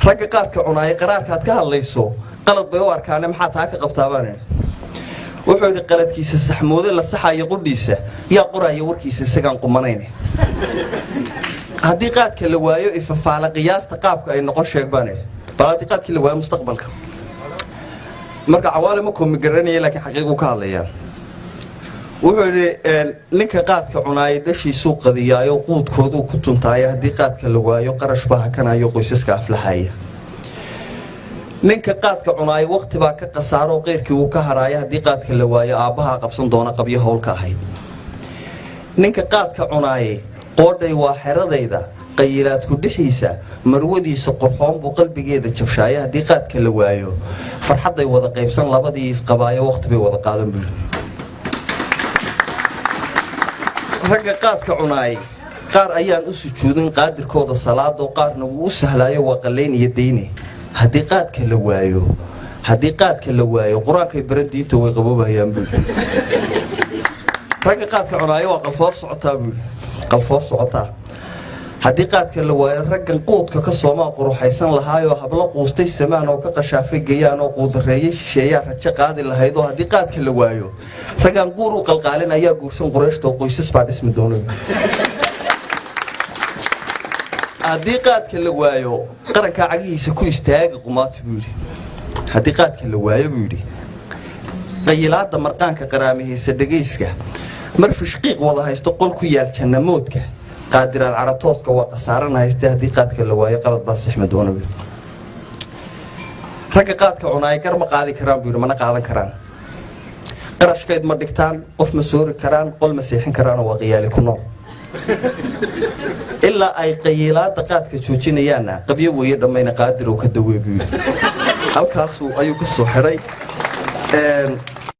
ragga qaadka cunaaya qaraarkaad ka hadlayso qalad bay u arkaan maxaa taa ka qabtaabaan wuxuu yidhi qaladkiisa saxmoode la saxayo qudhiisa yaa qoraya warkiisa isagaan qumanayn haddii qaadka la waayo ifafaala qiyaasta qaabka ay noqon sheeg baan idhi bal haddii qaadkii la waayo mustaqbalka marka cawaale ma koomi garanaya laakiin xaqiiquu ka hadlayaan wuxuu yidhi ninka qaadka cunaaya dhashiisuu qadiyaayo quudkooduu ku tuntaaya haddii qaadka la waayo qarash baa hakanayo qoysaska aflaxaya ninka qaadka cunaaya waqti baa ka qasaaro qeyrkii uu ka haraaya haddii qaadka la waayo aabbahaa qabsan doona qabyo howlka ahayd ninka qaadka cunaaya qoodhay waa xeradayda qayilaadku dhixiisa marwadiisa qorxoon buu qalbigeeda jabshaaya haddii qaadka la waayo farxadday wada qaybsan labadii isqabaayo waqti bay wada qaadan buli ragga qaadka cunaaya qaar ayaan u sujuudin qaadirkooda salaadoo qaarna wuu u sahlaayo waa qallayn iyo dayne haddii qaadka la waayo qur-aankay baran diinta way qaboobayaan buuli ragga qaadka cunaaya waa qalfoof socotaa haddii qaadka la waayo raggan quudka ka soomaa quruxaysan lahaayoo hablo quustay samaan oo ka qashaafay gayaan oo quudareeyay shisheeyaa rajo qaadi lahayd oo haddii qaadka la waayo raggaan guur u qalqaalin ayaa guursan qurayshta oo qoysas baa dhismi doona haddii qaadka la waayo qarankaa cagihiisa ku istaaga qumaati buu yidhi haddii qaadka la waayo buu yidhi qayilaadda marqaanka qaraamihiisa dhegayska mar fishqiiq wada haysto qol ku yaal jannamoodka qaadiraad caratooska waa khasaaran haystee haddii qaadka la waayo qalad baa sixmi doona buu ragga qaadka cunaaya gar ma qaadi karaan buu yidhi mana qaadan karaan qarashkayd ma dhigtaan qof ma soori karaan qol ma seexin karaanoo waa qiyaali ku nool ilaa ay qayilaadda qaadka joojinayaanna qabyo weeye dhammayna qaadir oo ka dawee buu yidhi halkaasuu ayuu ka soo xidhay